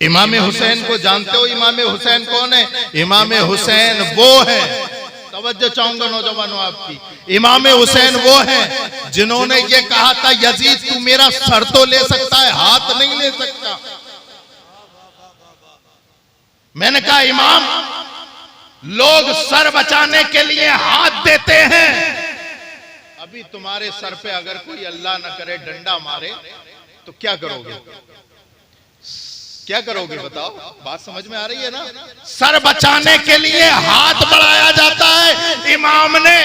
इमाम हुसैन को जानते हो? इमाम हुसैन कौन है? इमाम हुसैन वो है, तवज्जो चाहूंगा नौजवानों आपकी, इमाम हुसैन वो है जिन्होंने ये कहा था यजीद तू मेरा सर तो ले सकता है, हाथ नहीं ले सकता। मैंने कहा इमाम, लोग सर बचाने के लिए हाथ देते हैं, अभी तुम्हारे सर पे अगर कोई अल्लाह न करे डंडा मारे तो क्या करोगे? क्या करोगे बताओ? बात समझ में आ रही है ना? सर बचाने के लिए हाथ बढ़ाया जाता है, इमाम ने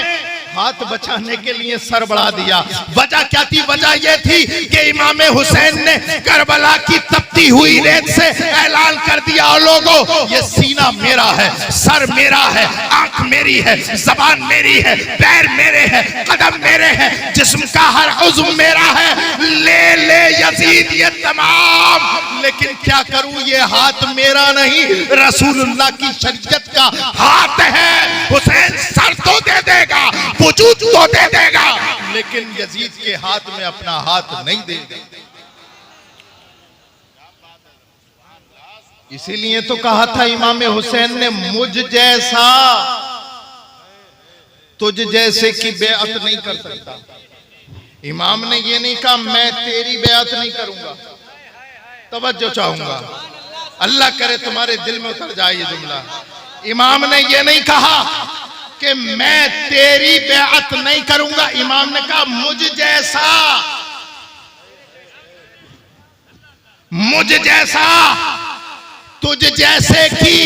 हाथ बचाने के लिए सर बढ़ा दिया। वजह क्या थी? वजह यह थी कि इमाम हुसैन ने करबला की तपती हुई रेत से ऐलान कर दिया, और लोगों ये सीना मेरा है, सर मेरा है, आंख मेरी है, जबान मेरी है, पैर मेरे हैं, कदम मेरे हैं, जिस्म का हर उज़्व मेरा है, ले ले यजीद ये तमाम। लेकिन क्या करूं, ये हाथ मेरा नहीं, रसूलुल्लाह की शरीयत का हाथ है। हुसैन सर तो दे देगा, वजूद तो दे देगा, लेकिन यजीद के हाथ में अपना हाथ नहीं देगा। इसीलिए तो कहा था इमाम हुसैन ने, मुझ जैसा तुझ जैसे की बेअत नहीं कर सकता। इमाम ने ये नहीं कहा मैं तेरी बेअत नहीं करूंगा। तवज्जो चाहूंगा, अल्लाह करे तुम्हारे दिल में उतर जाए ये जुमला। इमाम ने ये नहीं कहा कि मैं तेरी बेअत नहीं करूंगा, इमाम ने कहा मुझ जैसा तुझ जैसे की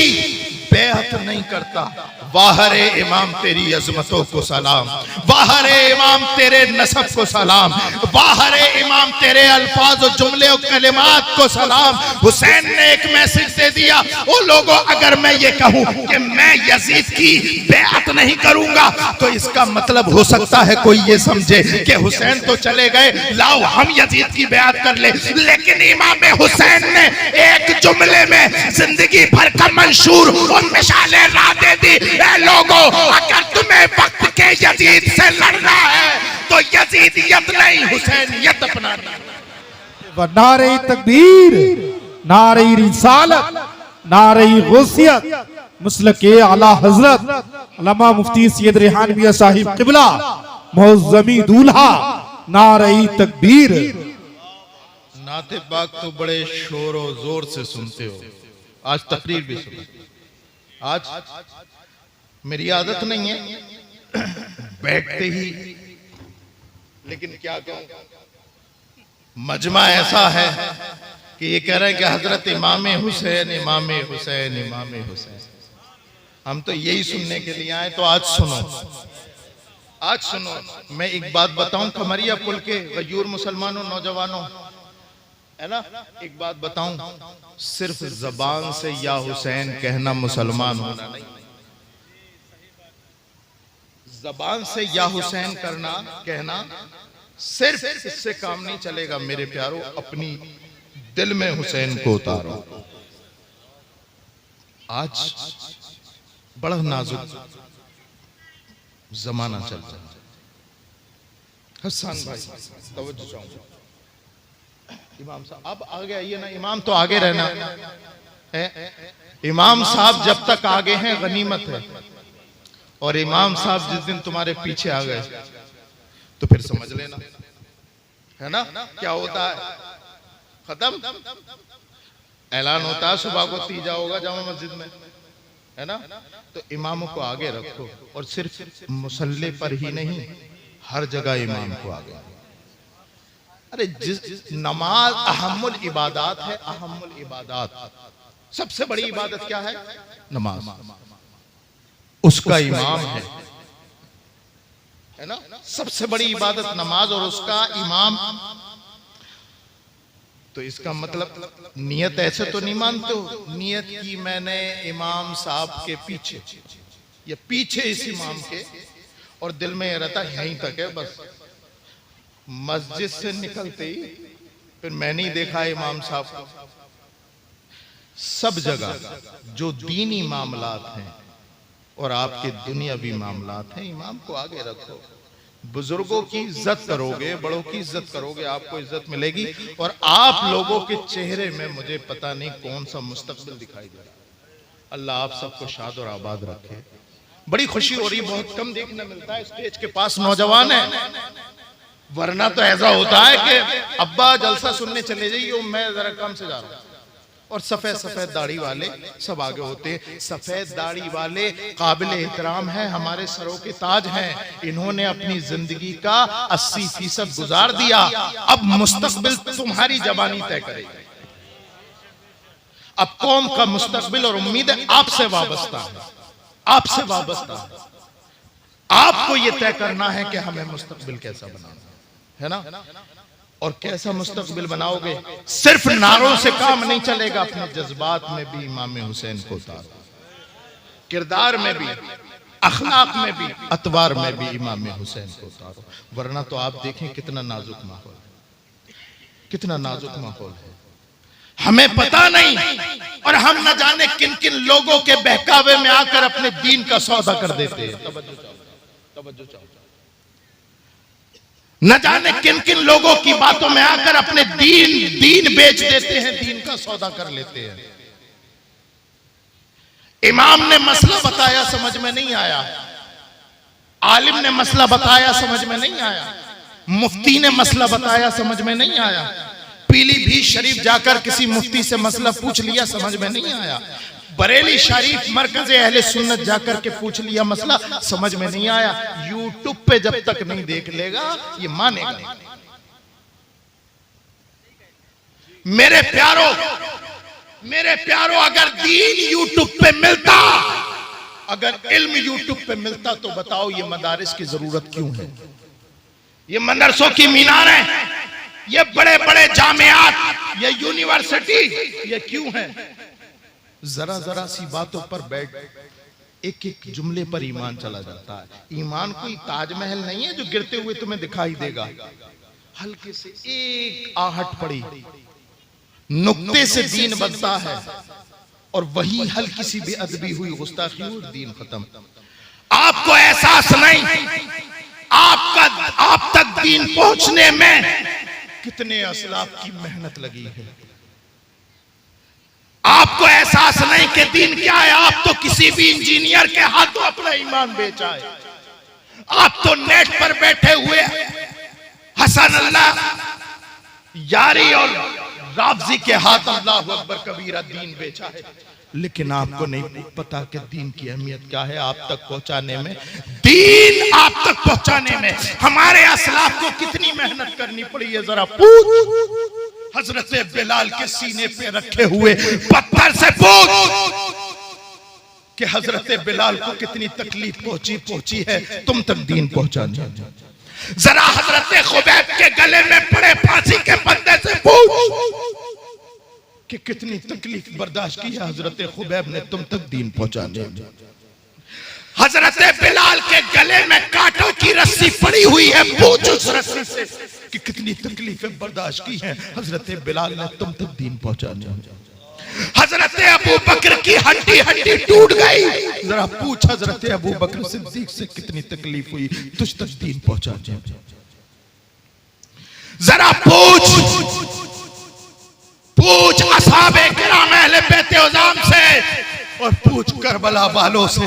बेअत नहीं करता। वाहरे इमाम तेरी अजमतों को सलाम, वाहरे इमाम तेरे नसब को सलाम, वाहरे इमाम तेरे अल्फाज और जुमले और कलिमात को सलाम। हुसैन ने एक मैसेज दे दिया, ओ लोगों अगर मैं ये कहूं कि मैं यजीद की बेअत नहीं करूंगा तो इसका मतलब हो सकता है कोई ये समझे कि हुसैन तो चले गए, लाओ हम यजीद की बेअत कर ले। लेकिन इमाम हुसैन ने एक जुमले में जिंदगी भर का मंशूर और मिसालें ला दे दी। लोगों अगर तुम्हें वक्त के यजीद से लड़ना है तो यजीदियत नहीं हुसैनियत अपनाना। नारे तकबीर, नारे रिसालत, नारे गौसियत, मुस्लिक आला हजरत अल्लामा मुफ्ती सैयद रेहान मियां साहिब क़िबला मुअज़्ज़मी दूल्हा, नारे तकबीर। नाते पाक तो बड़े शोर और जोर से सुनते हो, आज तकरीर भी सुना। आज मेरी आदत नहीं है बैठते ही, लेकिन क्या कहूं, मजमा ऐसा है कि ये कह रहे हैं कि हजरत इमाम हुसैन, इमाम हुसैन, इमाम हुसैन। हम तो यही सुनने के लिए आए, तो आज सुनो, आज सुनो। मैं एक बात बताऊं खमरिया पुल के गयूर मुसलमानों, नौजवानों, है ना, एक बात बताऊं, सिर्फ जबान से या हुसैन कहना मुसलमान होना नहीं। जबान से या हुसैन करना कहना सिर्फ इससे काम नहीं चलेगा मेरे प्यारों, अपनी दिल में हुसैन को उतारो। आज बड़ा नाजुक जमाना चल रहा है। हसन भाई तवज्जो चाहूंगा, इमाम साहब अब आगे आइए ना, इमाम तो आगे रहना है। इमाम साहब जब तक आगे हैं गनीमत है, और इमाम साहब जिस दिन तुम्हारे पीछे आ गए तो फिर समझ लेना, है ना क्या होता है, खत्म। ऐलान होता है सुबह को तीजा होगा जामा मस्जिद में, है ना। तो इमामों को आगे रखो, और सिर्फ मुसल्ले पर ही नहीं, हर जगह इमाम को आगे। अरे जिस नमाज अहम्मुल इबादत है, अहम्मुल इबादत, सबसे बड़ी इबादत क्या है? नमाज। उसका इमाम है ना, सबसे बड़ी इबादत नमाज और उसका इमाम। तो इसका मतलब नियत ऐसे तो नहीं मानते हो, नियत की मैंने इमाम साहब के पीछे या पीछे इस इमाम के, और दिल में रहता यहीं तक है बस। मस्जिद से निकलते ही फिर मैंने ही देखा इमाम साहब को। सब जगह जो दीनी मामलात हैं और आपके दुनियावी मामलात हैं, इमाम को आगे रखो। बुजुर्गों की इज्जत करोगे, बड़ों की इज्जत करोगे, आपको इज्जत मिलेगी। और आप लोगों के चेहरे में मुझे पता नहीं कौन सा मुस्तकबिल दिखाई दे रहा है। अल्लाह आप सबको शाद और आबाद रखे। बड़ी खुशी हो रही, बहुत कम देखने मिलता है स्टेज के पास नौजवान है, वरना तो ऐसा होता है कि अब्बा जलसा सुनने चले जाइए, मैं जरा कम से जा रहा हूं। और सफेद सफेद दाढ़ी वाले सब आगे होते हैं। सफेद दाढ़ी वाले काबिल एहतराम है, हमारे सरों के ताज हैं। इन्होंने अपनी जिंदगी का 80% गुजार दिया। अब मुस्तकबिल तुम्हारी जबानी तय करेगी। अब कौम का मुस्तकबिल और उम्मीद आपसे वाबस्ता है, आपसे वाबस्ता है। आपको यह तय करना है कि हमें मुस्तकबिल कैसा बनाना है ना। और कैसा मुस्तकबिल बनाओगे? सिर्फ नारों से काम नहीं चलेगा, अपने जज्बात में भी इमाम हुसैन को उतारो, किरदार में भी, अखलाक में भी, अतवार में भी इमाम हुसैन को उतारो। वरना तो आप देखें कितना नाजुक माहौल है, कितना नाजुक माहौल है। हमें पता नहीं और हम न जाने किन किन लोगों के बहकावे में आकर अपने दीन का सौदा कर देते हैं। तवज्जो चाहो, न जाने किन किन लोगों की बातों में आकर अपने दीन बेच देते हैं, दीन का सौदा कर लेते हैं। इमाम ने मसला बताया, समझ में नहीं आया। आलिम ने मसला बताया, समझ में नहीं आया। मुफ्ती ने मसला बताया, समझ में नहीं आया। पीलीभीत शरीफ जाकर किसी मुफ्ती से मसला पूछ लिया, समझ में नहीं आया। बरेली शरीफ मरकज़ अहले सुन्नत जाकर के पूछ लिया मसला, समझ में नहीं आया। यूट्यूब पे जब तक नहीं देख लेगा ये मानेगा नहीं। मेरे प्यारों, अगर दीन यूट्यूब पे मिलता, अगर इल्म यूट्यूब पे मिलता तो बताओ ये मदारिस की जरूरत क्यों है? ये मदरसों की मीनार है, ये बड़े बड़े जामियात, ये यूनिवर्सिटी, ये क्यों है? जरा जरा सी बातों पर बैठ एक एक जुमले पर ईमान चला जाता है। ईमान कोई ताजमहल नहीं है जो गिरते हुए तुम्हें दिखाई देगा। हल्के से एक आहट पड़ी, नुक्ते से दीन बनता है, और वही हल्की सी बेअदबी हुई, गुस्ताखी हुई, दीन खत्म। आपको एहसास नहीं आप तक दीन पहुंचने में कितने असलाफ की मेहनत लगी है। आपको एहसास नहीं कि दीन क्या है। आप तो किसी भी इंजीनियर के हाथों अपना ईमान बेचा है। आप तो नेट पर बैठे हुए हसन अल्लाह यारी और राफजी के हाथ अल्लाह अकबर कबीरा दीन बेचा है। लेकिन आपको नहीं पता कि दीन की अहमियत क्या है। आप तक पहुंचाने में, दीन आप तक पहुंचाने में हमारे असलाफ को कितनी मेहनत करनी पड़ी है, जरा पूछ। हजरत बिलाल के सीने पे रखे हुए पत्थर से पूछ कि हजरत बिलाल को कितनी तकलीफ पहुंची है तुम तक दीन पहुंचाने। जरा हजरत खुबैब के गले में पड़े फांसी के फंदे से पूछ कि कितनी तकलीफ बर्दाश्त की है हजरत खुबैब ने तुम तक दीन पहुंचाने। हजरत बिलाल के गले में कांटों की रस्सी पड़ी हुई है, पूछ उस रस्सी से कि कितनी तकलीफें बर्दाश्त की हैं हजरत बिलाल ने तुम तक दीन पहुंचाने। हजरत अबू बकर की हड्डी टूट गई, जरा पूछ हजरत अबू बकर सिद्दीक से कितनी तकलीफ हुई तुझ तक दीन पहुंचाने। जरा पूछ असहाबे किराम अहले बैत उज़ाम से, और पूछ करबला वालों से,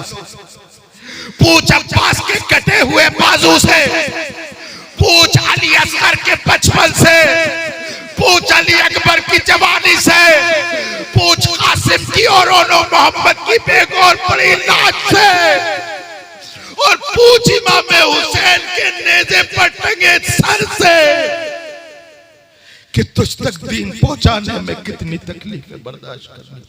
पूछ अब्बास के कटे हुए बाजू से, पूछ अली असगर के बचपन से, पूछ अली अकबर की जवानी से, पूछ कासिम की और मोहम्मद की बेगौर पड़ी लाश से, और पूछ इमाम हुसैन के नेज़े पर टंगे सर से कि तुझ तक दीन पहुंचाने में कितनी तकलीफें बर्दाश्त करनी।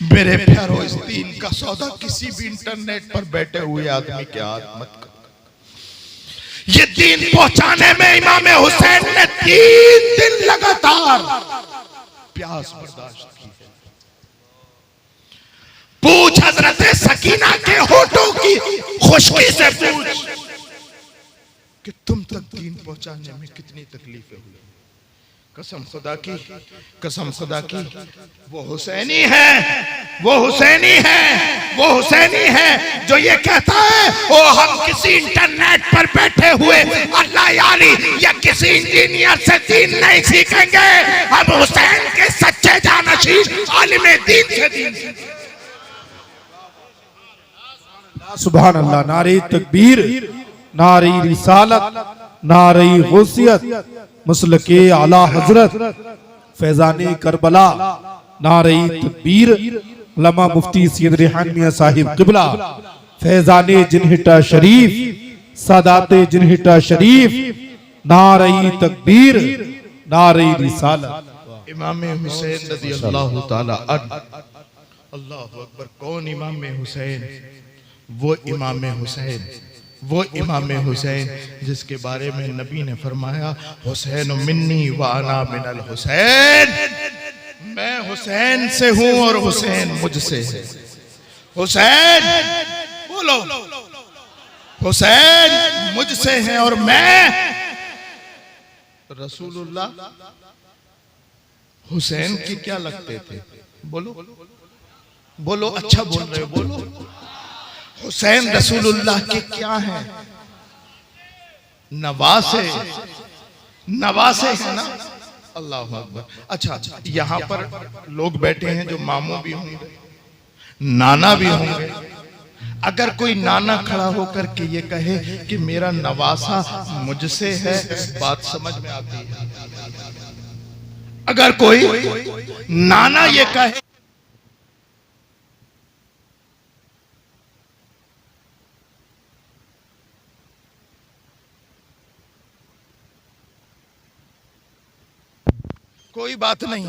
मेरे प्यारों, इस दीन का सौदा किसी भी इंटरनेट पर बैठे हुए आदमी के हाथ मत कर। ये दीन पहुंचाने में इमाम हुसैन ने 3 दिन लगातार प्यास बर्दाश्त की है। पूछ हजरत सकीना के होठों की खुशकी से पूछ कि तुम तक दीन पहुंचाने में कितनी तकलीफें हुई। कसम खुदा की वो हुसैनी है वो हुसैनी है जो ये कहता है ओ हम किसी इंटरनेट पर बैठे हुए अल्लाह यारी या किसी इंजीनियर से दीन नहीं सीखेंगे, हम हुसैन के सच्चे जानशीन आलिम दीन से दीन सीखेंगे। सुभान अल्लाह। नारे तकबीर, नारे रिसालत, नारे गौसियत, मुसलके आला हजरत फैजाने करबला, नारे तकबीर, उलमा मुफ्ती सैयद रेहान मियां साहिब क़िबला, फैजाने जिनहिटा शरीफ, सादाते जिनहिटा शरीफ, नारे तकबीर, नारे रिसालत। इमाम हुसैन रज़ी अल्लाह ताला अन्हु, अल्लाहु अकबर। कौन इमाम हुसैन? वो इमाम हुसैन जिसके बारे में नबी ने फरमाया हुसैन मिन्नी व अना मिनल हुसैन, मैं हुसैन से हूं और हुसैन मुझसे है। हुसैन बोलो, हुसैन मुझसे है और मैं रसूलुल्लाह हुसैन के क्या लगते थे? बोलो बोलो, अच्छा बोल रहे हो, बोलो। हुसैन रसूलुल्लाह के क्या हैं? नवासे है ना। अल्लाह अकबर। अच्छा, यहाँ पर लोग बैठे हैं जो मामू भी होंगे, नाना भी होंगे। अगर कोई नाना खड़ा होकर के ये कहे कि मेरा नवासा मुझसे है, बात समझ में आती है। अगर कोई नाना ये कहे, कोई बात नहीं,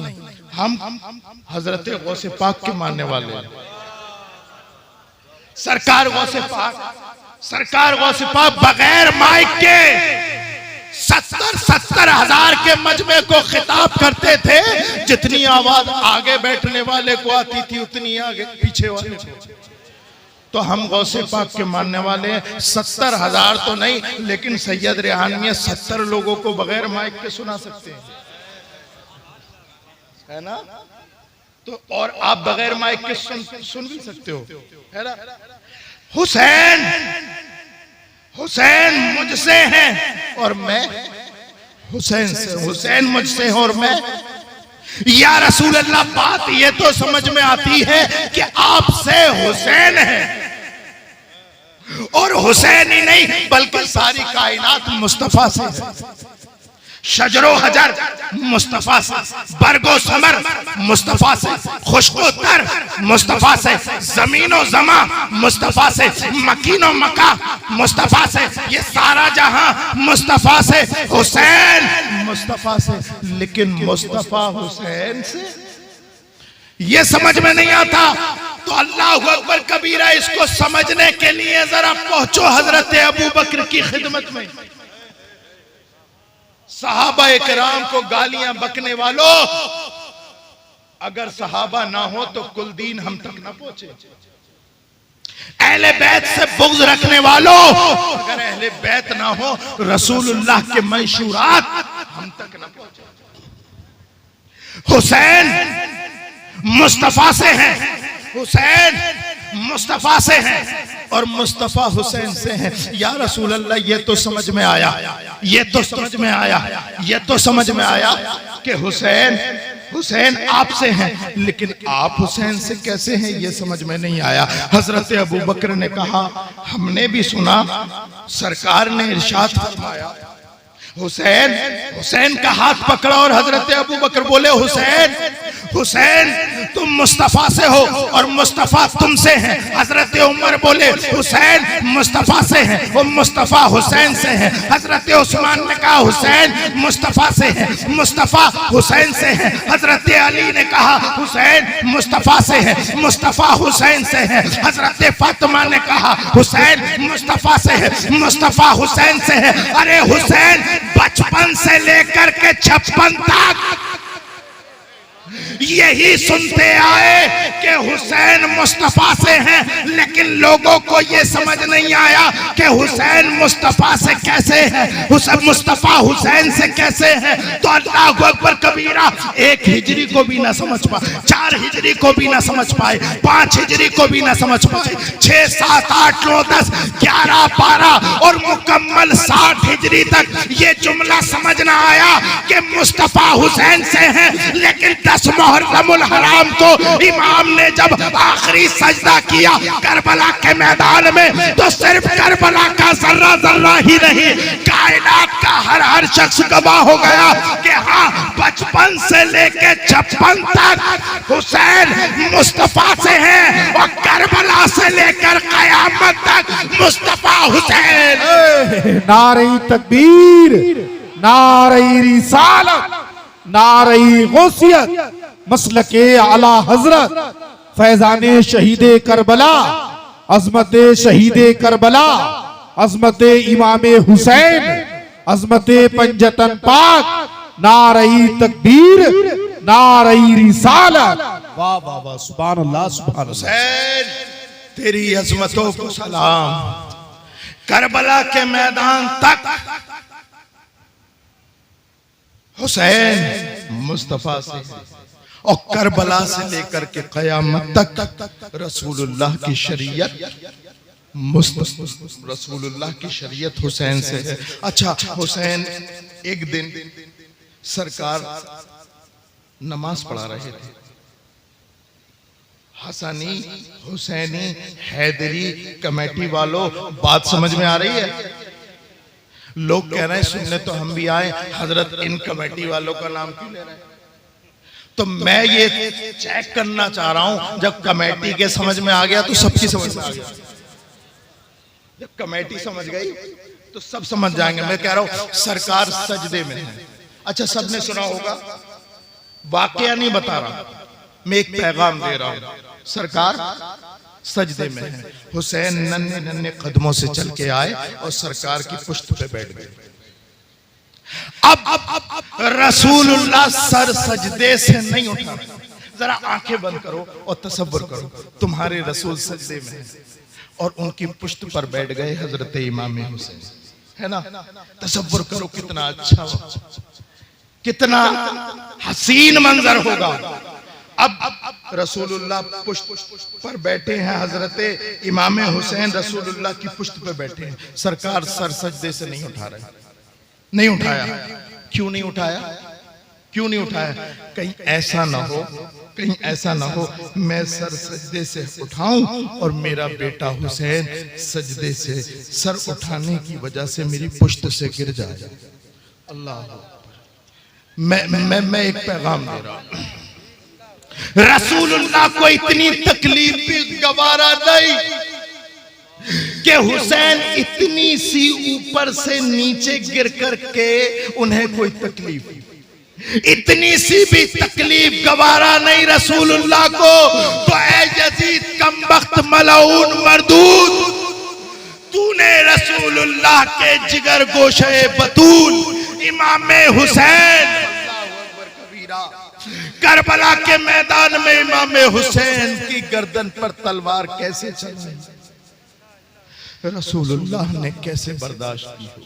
हम हजरत गौसे पाक के मानने वाले हैं। सरकार गौसे पाक बगैर माइक के 70 हजार के मजमे को खिताब करते थे। जितनी आवाज आगे बैठने वाले को आती थी उतनी आगे पीछे वाले को। तो हम गौसे पाक के मानने वाले हैं। 70 हजार तो नहीं, लेकिन सैयद रेहान मियां 70 लोगों को बगैर माइक के सुना सकते हैं, है ना। तो और आप बगैर माइक के सुन भी सकते हो, है ना। हुसैन मुझसे है और मैं हुसैन से, हुसैन मुझसे है और मैं। या रसूल अल्लाह, बात ये तो समझ में आती है कि आपसे हुसैन है और हुसैन ही नहीं बल्कि सारी कायनात मुस्तफा से है। शजरो हजर मुस्तफा से, बरगो समर मुस्तफा से, खुशको तर मुस्तफा से, जमीनो जमा मुस्तफा से, मकीनो मका मुस्तफा से, ये सारा जहां मुस्तफा से, हुसैन मुस्तफा से। लेकिन मुस्तफा हुसैन से ये समझ में नहीं आता। तो अल्लाह अकबर कबीरा, इसको समझने के लिए जरा पहुंचो हजरत अबू बकर की खिदमत में। सहाबा इकराम को गालियां बकने वालों, अगर सहाबा ना हो तो कुल दीन हम तक ना पहुंचे। अहले बैत से बुग़्ज़ रखने वालों, अगर अहले बैत ना हो रसूलुल्लाह के मंशूरात हम तक ना पहुंचे। हुसैन मुस्तफा से है, हुसैन मुस्तफा से है और मुस्तफा हुसैन से है। या रसूल अल्लाह, ये तो समझ में आया, ये तो समझ में आया, ये तो समझ में आया कि हुसैन आपसे हैं, लेकिन आप हुसैन से कैसे हैं ये समझ में नहीं आया। हजरत अबू बकर ने कहा, हमने भी सुना, सरकार ने इरशाद फरमाया, हुसैन का हाथ पकड़ा और हजरत अबू बकर बोले, हुसैन तुम मुस्तफा से हो और मुस्तफा तुमसे है। हजरत उमर बोले, हुसैन मुस्तफा से है, वो मुस्तफा हुसैन से है। हजरत उस्मान ने कहा, हुसैन मुस्तफा से है, मुस्तफा हुसैन से है। हजरत अली ने कहा, हुसैन मुस्तफा से है, मुस्तफा हुसैन से है। हजरत फातिमा ने कहा, हुसैन मुस्तफा से है, मुस्तफा हुसैन से है। अरे हुसैन बचपन से लेकर के 56 तक यही सुनते आए कि हुसैन मुस्तफा से हैं, लेकिन लोगों को यह समझ नहीं आया कि हुसैन मुस्तफा से कैसे है, हुसैन मुस्तफा हुसैन से कैसे है। तो अल्लाह अकबर कबीरा 1 हिजरी को भी ना समझ पाए, 4 हिजरी को भी ना समझ पाए, 5 हिजरी को भी ना समझ पाए, 6, 7, 8, 9, 10, 11, 12 और मुकम्मल 60 हिजरी तक ये जुमला समझ ना आया कि मुस्तफा हुसैन से हैं। लेकिन 10 मुहर्रमुल हराम को इमाम ने जब आखिरी सजदा किया करबला के मैदान में, तो सिर्फ करबला का जर्रा जर्रा ही नहीं, कायनात का हर शख्स गवाह हो गया कि हाँ, 55 से लेके 56 तक हुसैन मुस्तफा से हैं और करबला से लेकर कयामत तक मुस्तफा हुसैन। नारे तकबीर, नारे रिसालत, नारे गौसियत, मसलके आला हजरत, फैजाने शहीदे करबला, अजमते शहीदे करबला, अजमते इमामे हुसैन, अजमते पंजतन पाक, नारई तकबीर, नारई रिसालत। वाह वाह वाह, सुभान अल्लाह, सुभान अल्लाह। हुसैन तेरी अजमतों को सलाम। करबला के मैदान तक हुसैन मुस्तफा से और करबला से लेकर के कयामत तक रसूलुल्लाह की शरीयत, रसूलुल्लाह की शरीयत हुसैन से है। अच्छा, हुसैन एक दिन सरकार नमाज पढ़ा रहे थे। हसनी, हुसैनी, हैदरी कमेटी वालों, बात समझ में आ रही है? लोग कह रहे हैं सुनने तो हम भी आए, हजरत इन कमेटी वालों का नाम क्यों ले रहे हैं? तो मैं ये चेक करना चाह रहा हूं, जब कमेटी के समझ में आ गया तो सबकी समझ में आ गया। जब कमेटी समझ गई तो सब समझ जाएंगे। मैं कह रहा हूं सरकार सजदे में है। अच्छा, सबने सुना होगा, वाकया नहीं बता रहा, मैं एक पैगाम दे रहा हूं। सरकार सजदे में है, हुसैन नन्हे नन्हे कदमों से चल के आए और सरकार की पुश्त पे बैठ गए। अब रसूलुल्लाह सर सजदे से नहीं उठा। जरा आंखें बंद करो और तसव्वुर करो, तुम्हारे रसूल सजदे में है और उनकी पुश्त पर बैठ गए हजरत इमाम हुसैन, है ना? तसव्वुर करो कितना अच्छा, कितना हसीन मंजर होगा। अब रसूलुल्लाह पुश्त पर बैठे हैं, हजरत इमाम हुसैन रसूलुल्लाह की पुश्त पर बैठे हैं। सरकार सर सजदे से नहीं उठा रहे, नहीं उठाया। क्यों नहीं उठाया? क्यों नहीं उठाया? कहीं ऐसा ना हो, कहीं ऐसा ना हो मैं सर सजदे से उठाऊं और मेरा बेटा हुसैन सजदे से सर उठाने की वजह से मेरी पुश्त से गिर जाए। अल्लाह, मैं एक पैगाम दे रहा हूं, रसूलुल्लाह को इतनी तकलीफ भी गवारा नहीं कि हुसैन इतनी सी ऊपर से नीचे गिर करके उन्हें कोई तकलीफ, इतनी सी भी तकलीफ गवारा नहीं रसूलुल्लाह को। तो ऐ यजीद कमबख्त मलऊन मरदूद, तूने रसूलुल्लाह के जिगर गोशे बतूल इमाम हुसैन करबला के मैदान में इमाम हुसैन की गर्दन पर तलवार कैसे चलाई, रसूलुल्लाह ने कैसे बर्दाश्त की हो।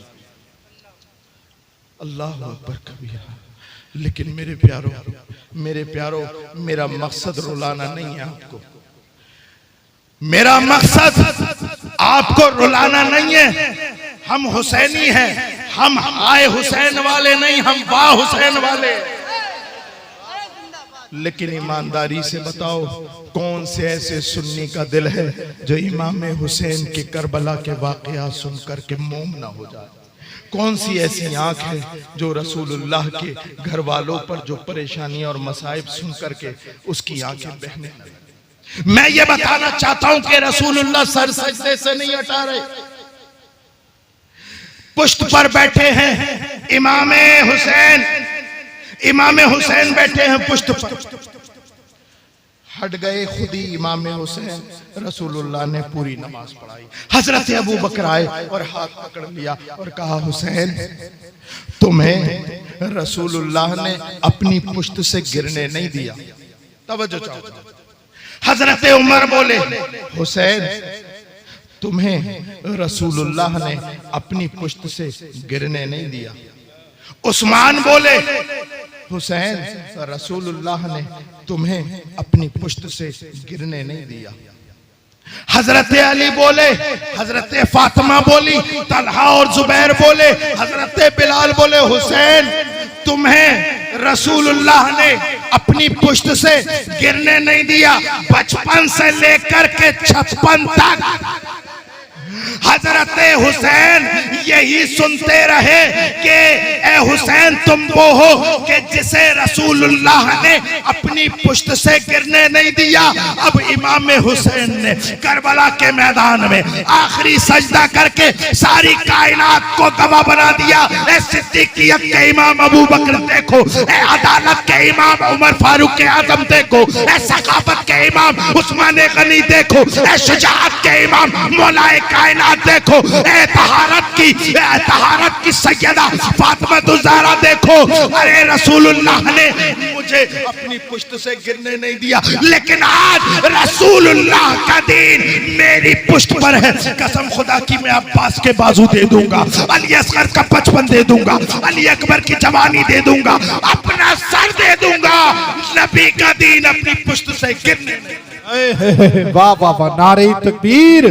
अल्लाह अकबर कबीरा। लेकिन मेरे प्यारो, मेरा मकसद रुलाना नहीं है आपको, मेरा मकसद आपको रुलाना नहीं है। हम हुसैनी हैं, हम आए हुसैन वाले नहीं, हम वाह हुसैन वाले। लेकिन ईमानदारी से बताओ, कौन से ऐसे सुन्नी का दिल है जो इमाम हुसैन के करबला के वाकया सुनकर के मोम ना हो जाए? कौन सी ऐसी आंख है जो रसूलुल्लाह के घर वालों पर जो परेशानी और मसाइब सुनकर के उसकी आंखें बहने लगे? मैं ये बताना चाहता हूं कि रसूलुल्लाह सर सजदे से नहीं हटा रहे, पुश्त पर बैठे हैं इमाम हुसैन, इमाम हुसैन बैठे हैं पुश्त पर। हट गए। खुद ही इमाम हुसैन रसूलुल्लाह ने पूरी नमाज पढ़ाई। हजरत अबू बकर आए और हाथ पकड़ लिया और कहा, हुसैन तुम्हें रसूलुल्लाह ने अपनी पुश्त से गिरने नहीं दिया। तवज्जो चाहो। हजरत उमर बोले, हुसैन तुम्हें रसूलुल्लाह ने अपनी पुश्त से गिरने नहीं दिया। उस्मान बोले, हुसैन रसूलुल्लाह ने तुम्हें अपनी पुश्त से गिरने नहीं दिया। हजरत अली बोले, हजरत फातिमा बोली, तलहा और जुबैर बोले, हजरत बिलाल बोले, हुसैन तुम्हें रसूलुल्लाह ने अपनी पुश्त से गिरने नहीं दिया। बचपन से लेकर के 56 तक हजरत हुसैन यही सुनते रहे कि ए हुसैन तुम वो हो कि जिसे रसूलुल्लाह ने अपनी पुश्त से गिरने नहीं दिया। अब इमाम हुसैन ने करबला के मैदान में आखिरी सजदा करके सारी कायनात को गवाह बना दिया। ए सिद्दीकियत के इमाम अबू बकर देखो, ए अदालत के इमाम उमर फारूक के आजम देखो, ए सखावत के इमाम उस्मान गनी देखो, ए शुजाअत के इमाम मौलाए कायनात देखो, ए तहारत की सैयदा फातिमा ज़हरा देखो। अरे रसूलुल्लाह ने मुझे अपनी पुश्त से गिरने नहीं दिया, लेकिन आज रसूलुल्लाह का दीन मेरी पुश्त पर है। कसम खुदा की मैं अब्बास के बाजू दे दूंगा, अली असगर का 55 दे दूंगा, अली अकबर की जवानी दे दूंगा, अपना सर दे दूंगा। नबी का दीन अपनी पुश्त से गिरने नहीं। वाह वाह वाह, नारे तकबीर,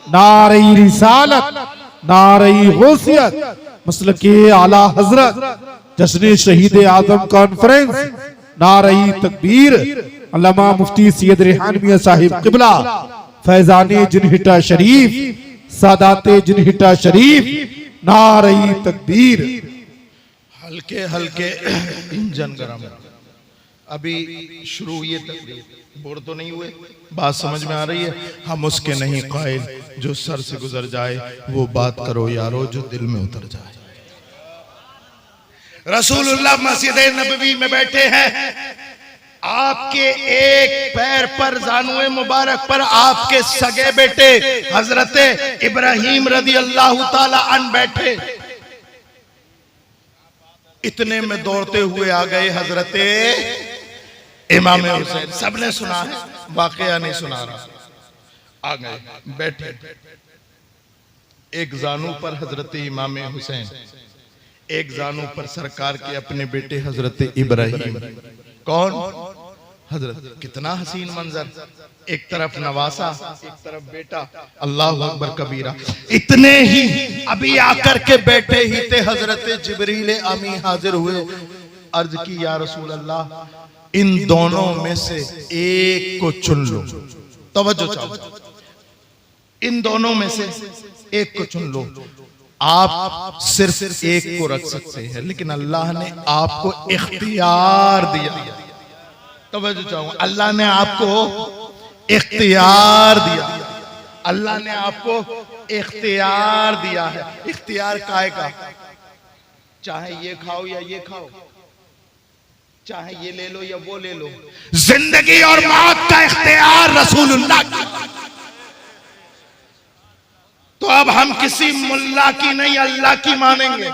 नारे रिसालत, नारे गौसियत, मसलके आला हजरत, जश्न शहीद आजम कॉन्फ्रेंस, नारे तकबीर, अल्लामा मुफ्ती सैयद रेहान मियां साहिब किबला, फैजाने जिनहिटा शरीफ, सादाते जिनहिटा शरीफ, नारे तकबीर। हल्के हल्के इंजन गरम, अभी शुरू हुई तकरीर, बोर तो नहीं हुए, बात समझ में आ रही है। हम उसके नहीं कायल जो सर से गुजर जाए, वो बात करो यारो जो दिल में उतर जाए। रसूलुल्लाह मस्जिद नबवी में बैठे हैं, आपके एक पैर पर जानुए मुबारक पर आपके सगे बेटे हजरत इब्राहिम रदी अल्लाह ताला अन बैठे। इतने में दौड़ते हुए आ गए हजरत इमाम हुसैन। सबने सुना है, वाकया नहीं सुना रहा। आ गए, बैठे, एक जानू पर हजरत इमाम हुसैन, एक जानू पर सरकार के अपने बेटे हजरत इब्राहिम। कौन? हजरत। कितना हसीन मंजर, एक तरफ नवासा, एक तरफ बेटा। अल्लाह अकबर कबीरा। इतने ही अभी आकर के बैठे ही थे हजरत जिब्रील अमी हाजिर हुए। अर्ज की, या रसूल अल्लाह, इन दोनों में से एक को चुन लो। तवज्जो चाहो, इन दोनों में से एक को चुन लो। आप सिर्फ एक को रख सकते हैं, लेकिन अल्लाह ने आपको इख्तियार दिया। तवज्जो चाहो, अल्लाह ने आपको इख्तियार दिया। अल्लाह ने आपको इख्तियार दिया है। इख्तियार काहे का? चाहे ये खाओ या ये खाओ, चाहे ये ले लो या वो ले लो। जिंदगी और मौत का इख्तियार रसूलुल्लाह का। तो अब हम किसी मुल्ला की नहीं, अल्लाह की मानेंगे,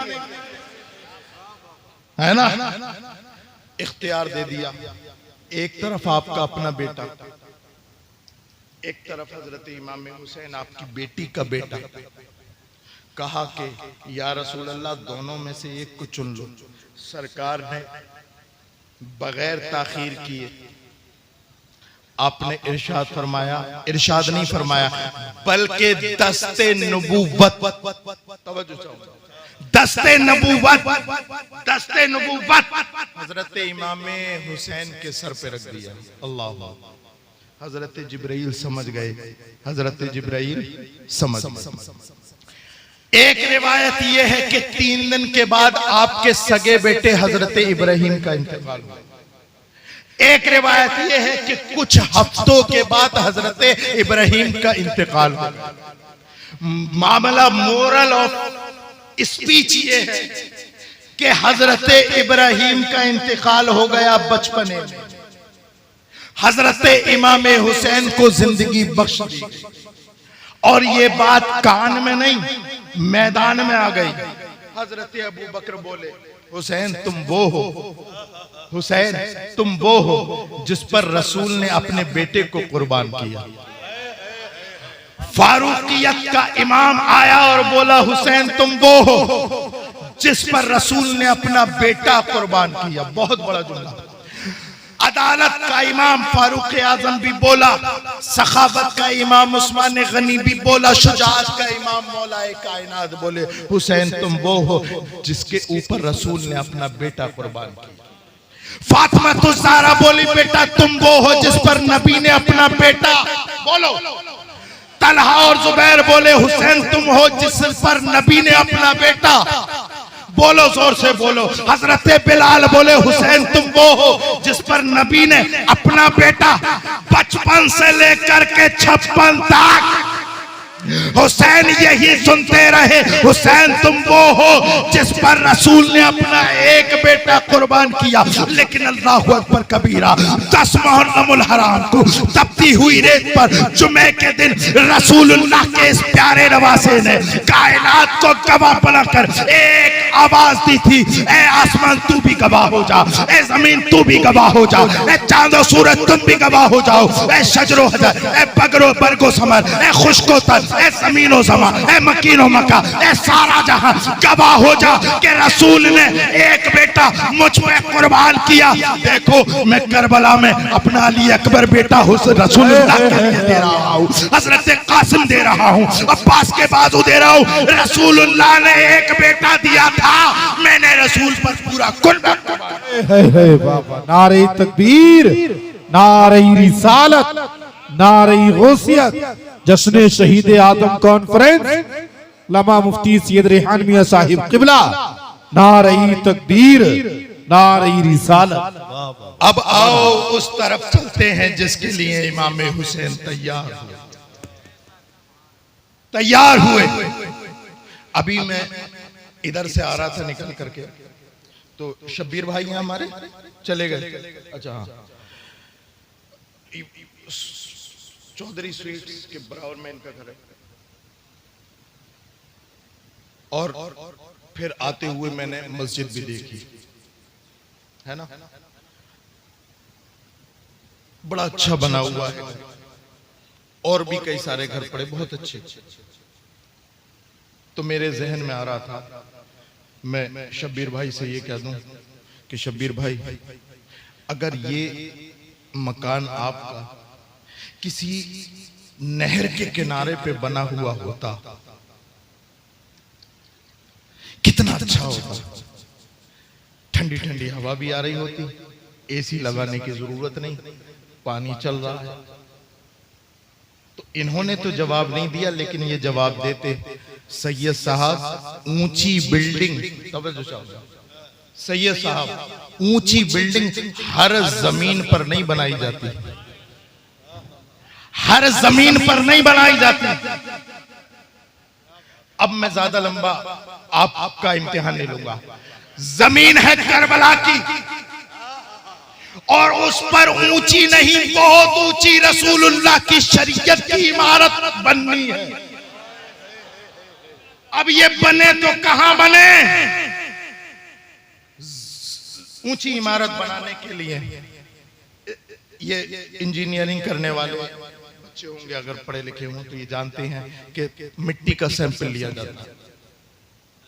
है ना? इख्तियार दे दिया। एक तरफ आपका अपना बेटा, एक तरफ हजरत इमाम हुसैन आपकी बेटी का बेटा। कहा कि या रसूल अल्लाह, दोनों में से एक को चुन लो। सरकार ने बगैर ताखीर किए आपने इरशाद फरमाया, इरशाद नहीं फरमाया बल्कि दस्ते नबूवत, तवज्जो चाहो, दस्ते नबूवत, दस्ते नबूवत हजरत इमाम हुसैन के सर पे रख दिया। अल्लाह। हजरत जिब्राइल समझ गए, हजरत जिब्राइल समझ। एक रिवायत यह है कि 3 दिन के बाद आपके सगे बेटे हजरत इब्राहिम का इंतकाल हुआ। एक रिवायत यह है कि कुछ हफ्तों के बाद हजरत इब्राहिम का इंतकाल हुआ। मामला मोरल ऑफ स्पीच ये है कि हजरत इब्राहिम का इंतकाल हो गया बचपने में। हजरत इमाम हुसैन को जिंदगी बख्श दी और ये बात कान में नहीं मैदान में आ गई। हजरत अबू बकर बोले, हुसैन तुम वो हो, हुसैन तुम वो हो जिस पर रसूल ने अपने बेटे को कुर्बान किया। फारूकियत का इमाम आया और बोला, हुसैन तुम वो हो जिस पर रसूल ने अपना बेटा कुर्बान किया। बहुत बड़ा जुमला। अदालत का इमाम फारूक आजम भी बोला, सखावत का इमाम उस्मान गनी भी बोला, शुजाअत का इमाम मौलाए कायनात बोले, हुसैन तुम वो हो जिसके ऊपर रसूल ने अपना बेटा कुर्बान किया। फातिमा तो ज़हरा बोली, बेटा तुम वो हो जिस पर नबी ने अपना बेटा, बोलो। तलहा और जुबैर बोले, हुसैन तुम हो जिस पर नबी ने अपना बेटा, बोलो जोर से बोलो। हजरत बिलाल बोले, हुसैन तुम वो हो जिस पर नबी ने अपना बेटा 55 से लेकर के 56 तक हुसैन यही सुनते रहे, हुसैन तुम वो हो जिस पर रसूल ने अपना एक बेटा कुर्बान किया। लेकिन अल्लाहु अकबर कबीरा, 10 मुहर्रमुल हराम को तपती हुई रेत पर जुमे के दिन रसूलुल्लाह के इस प्यारे नवासे ने कायनात को गवाह बनाकर एक आवाज दी थी, ए आसमान तू भी गवाह हो जा, ए जमीन तू भी गवाह हो जा, ए चांदो सूरज तुम भी गवाह हो जाओ, ए शजरो हजर, ए बगरो बरगो समर, ए खुशको तर, ए जमीनो जमा, ए मकीनो मका, ए सारा जहां गवाह हो जा कि रसूल ने एक बेटा मुझ पे कुर्बान किया। देखो मैं करबला में अपना अली अकबर बेटा रसूलुल्लाह के लिए दे रहा हूँ, हजरत कासिम दे रहा हूँ, अब्बास के बाजू दे रहा हूँ। रसूलुल्लाह ने एक बेटा दिया था, मैंने रसूल पर पूरा कुर्बान। नारे तकबीर, नारे रिसालत, नारे गौसियत, जश्न शहीद आदम कॉन्फ्रेंस, लमा मुफ्ती सैयद रेहान मियां साहिब किबला, नारे तकबीर, नारे रिसालत। अब आओ उस तरफ चलते हैं जिसके लिए इमाम हुसैन तैयार हुए। अभी मैं इधर से आ रहा था निकल करके, तो शब्बीर भाई हैं हमारे, चले गए। अच्छा हाँ, चौधरी स्वीट्स के बराबर में इनका घर है। और फिर आते हुए मैंने मस्जिद भी देखी, है ना, बड़ा अच्छा बना हुआ है। और भी कई सारे घर पड़े बहुत अच्छे। तो मेरे जहन में आ रहा था, मैं शब्बीर भाई से ये कह दूं कि शब्बीर भाई, अगर ये मकान आपका किसी नहर के किनारे पे बना हुआ होता कितना अच्छा होता। ठंडी ठंडी हवा भी आ रही होती, एसी लगाने की जरूरत नहीं, पानी चल रहा है। तो इन्होंने तो जवाब नहीं दिया, लेकिन ये जवाब देते, सैयद साहब ऊंची बिल्डिंग, सैयद साहब ऊंची बिल्डिंग हर जमीन पर नहीं बनाई जाती, हर जमीन पर नहीं बनाई जाती। अब मैं ज्यादा लंबा आपका इम्तिहान नहीं लूंगा। जमीन है करबला की और उस पर ऊंची नहीं, बहुत ऊंची रसूलुल्लाह की शरीयत की इमारत बननी है। अब ये बने तो कहां बने? ऊंची इमारत बनाने के लिए ये इंजीनियरिंग करने वाले बच्चे होंगे, अगर पढ़े लिखे हों तो ये जानते हैं कि मिट्टी का सैंपल लिया जाता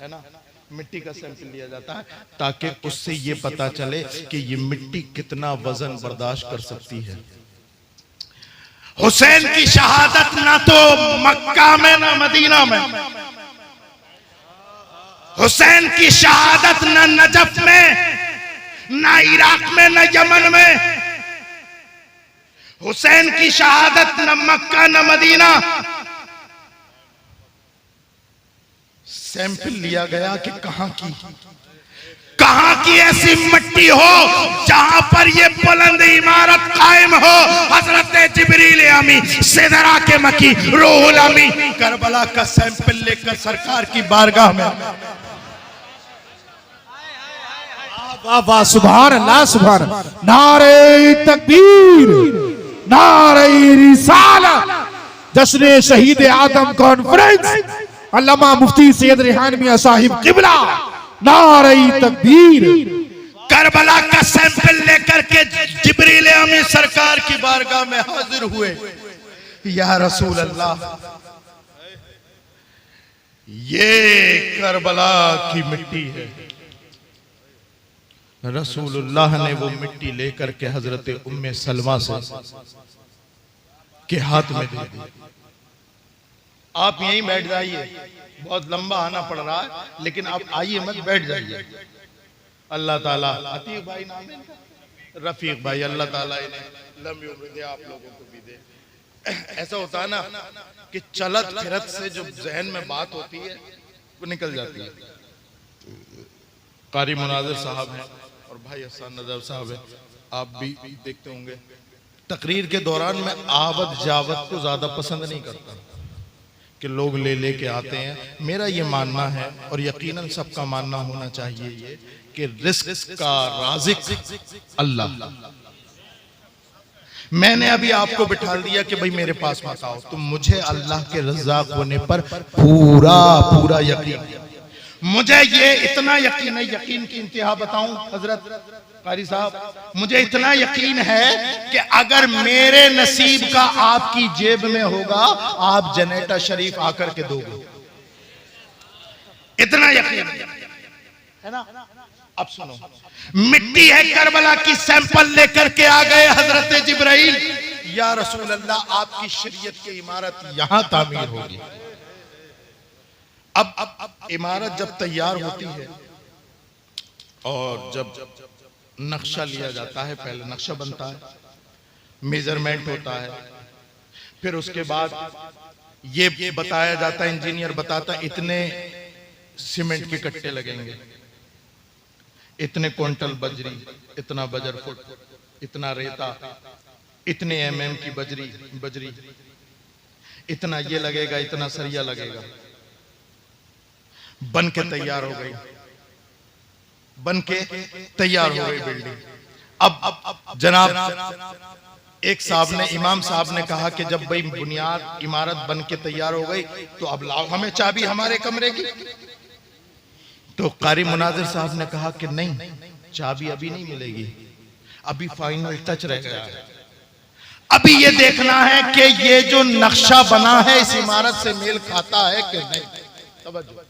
है ना, मिट्टी का सैंपल लिया जाता है ताकि उससे ये पता चले कि ये मिट्टी कितना वजन बर्दाश्त कर सकती है। हुसैन की शहादत ना तो मक्का में ना मदीना में, हुसैन की शहादत ना नजफ में, ना इराक में, ना यमन में। हुसैन की शहादत न मक्का न मदीना। सैंपल लिया गया कि कहां की ऐसी मिट्टी हो जहां पर ये बुलंद इमारत कायम हो। हजरत जिब्रील अमी, सिदरा के मकी, रूहुल अमी करबला का सैंपल लेकर सरकार की बारगाह में वाह वाह, सुभान अल्लाह, सुभान अल्लाह। नारे तकबीर, नारे रिसालत, जश्न शहीद आदम कॉन्फ्रेंस, अल्लामा मुफ्ती सैयद रेहान मियां साहिब किबला, नारे तकबीर। करबला का सैंपल लेकर के जिब्रील अमीन सरकार की बारगाह में हाजिर हुए। या रसूल अल्लाह, ये करबला की मिट्टी है। रसूलुल्लाह ने वो मिट्टी लेकर के हजरत उम्मे सलमा से के हाथ में दे दी। आप यहीं बैठ जाइए, बहुत लंबा आना पड़ रहा है, लेकिन आप आइए मत, बैठ जाइए। अल्लाह ताला, अतीक भाई नाम है, रफीक भाई, अल्लाह ताला इन्हें लंबी उम्र दे, आप लोगों को भी दे। ऐसा होता है ना कि चलत फिरत से जो जहन में बात होती है वो निकल जाती है। कारी मुनाजिर साहब हैं और भाई हसन नजर साहब हैं, आप भी देखते होंगे। तकरीर के दौरान मैं आवत जावत को ज्यादा पसंद नहीं करता कि लोग ले लेके आते हैं। मेरा ये मानना है और यकीनन सबका मानना होना चाहिए ये कि रिस्क का राज़िक अल्लाह। मैंने अभी आपको बिठा दिया कि भाई मेरे पास मत आओ, तो मुझे अल्लाह के रज़्ज़ाक़ होने पर पूरा पूरा यकीन है। मुझे ये इतना यकीन है, यकीन की इंतहा बताऊं हजरत कारी साहब, मुझे इतना यकीन है कि अगर मेरे नसीब का आपकी जेब में होगा, आप जनेटा शरीफ आकर के दोगे, इतना यकीन है ना। अब सुनो, मिट्टी है करबला की, सैंपल लेकर के आ गए हजरत जिब्राइल। या रसूल अल्लाह, आपकी शरीयत की इमारत यहां तामीर होगी। अब इमारत जब तैयार होती है और जब नक्शा लिया जाता है, पहले नक्शा बनता है, मेजरमेंट होता है, फिर उसके बाद ये बताया जाता है, इंजीनियर बताता है इतने सीमेंट के कट्टे लगेंगे, इतने क्विंटल बजरी, इतना बजर फुट, इतना रेता, इतने एमएम की बजरी, इतना ये लगेगा, इतना सरिया लगेगा। बन के तैयार हो गई, बन के तैयार हो गई बिल्डिंग। अब जनाब एक साहब ने, इमाम साहब ने कहा कि जब भाई बुनियाद इमारत बन के तैयार हो गई तो अब लाओ हमें चाबी हमारे कमरे की। तो कारी मुनाजिर साहब ने कहा कि नहीं, चाबी अभी नहीं मिलेगी, अभी फाइनल टच रह गया है। अभी ये देखना है कि ये जो नक्शा बना है इस इमारत से मेल खाता है कि नहीं। तवज्जो,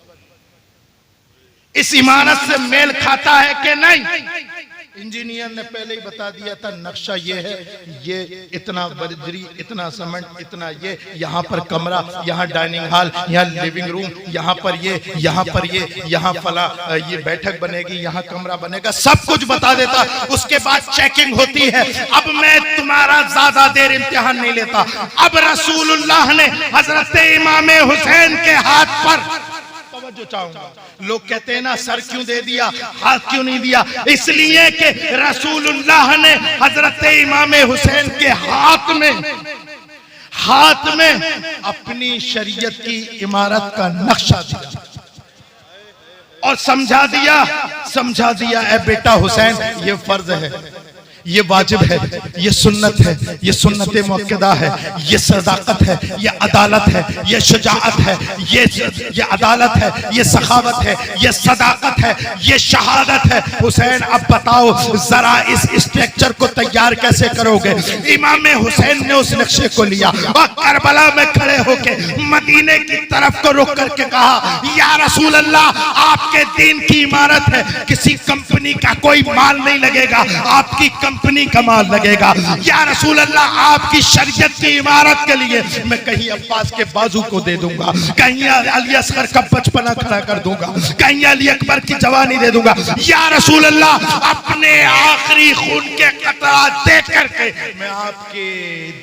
इस इमारत से मेल खाता है कि नहीं। इंजीनियर ने पहले ही बता दिया था, नक्शा ये है, ये इतना बजरी, इतना सीमेंट, इतना ये, यहाँ पर कमरा, यहाँ डाइनिंग हॉल, यहाँ लिविंग रूम, यहाँ पर ये, यहाँ पर ये, यहाँ फला ये बैठक बनेगी, यहाँ कमरा बनेगा, सब कुछ बता देता। उसके बाद चेकिंग होती है। अब मैं तुम्हारा ज्यादा देर इम्तिहान नहीं लेता। अब रसूलुल्लाह ने हजरत इमाम हुसैन के हाथ पर, तवज्जो चाहूंगा, लोग कहते हैं ना सर क्यों दे दिया, हाथ क्यों नहीं दिया, इसलिए कि रसूलुल्लाह ने हजरत इमाम हुसैन के हाथ में अपनी शरीयत की इमारत का नक्शा दिया और समझा दिया, ए बेटा हुसैन, ये फर्ज है, ये वाजिब है, ये सुन्नत है, ये सुन्नत मुअक्कदा है, ये सदाकत है, ये अदालत है, ये शुजाअत है, ये अदालत है, ये सखावत है, ये सदाकत है, ये शहादत है। हुसैन अब बताओ जरा इस स्ट्रक्चर को तैयार कैसे करोगे। इमाम हुसैन ने उस नक्शे को लिया और करबला में खड़े होके मदीने की तरफ को रुक करके कहा, या रसूल अल्लाह, आपके दीन की इमारत है, किसी कंपनी का कोई माल नहीं लगेगा, आपकी कंपनी का माल लगेगा। या रसूल अल्लाह, आपकी शरीयत की इमारत के लिए मैं कहीं अब्बास के बाजू को दे दूंगा, कहीं अली असगर का बचपना खड़ा कर दूंगा, कहीं अली अकबर की जवानी दे दूंगा। या रसूल अल्लाह, अपने आखिरी खून के कतरा दे करके मैं आपके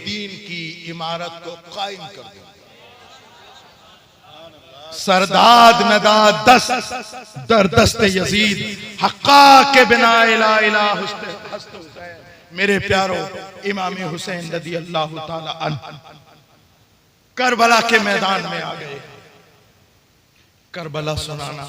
दीन की इमारत को कायम कर दूंगा। सरदाद नदाद दस्त दर दस्त यजीद हक्का के बिना इला इला हस्ते मेरे प्यारो इमाम हुसैन रज़ी अल्लाह ताला अन्हु करबला के मैदान में आ गए। करबला सुनाना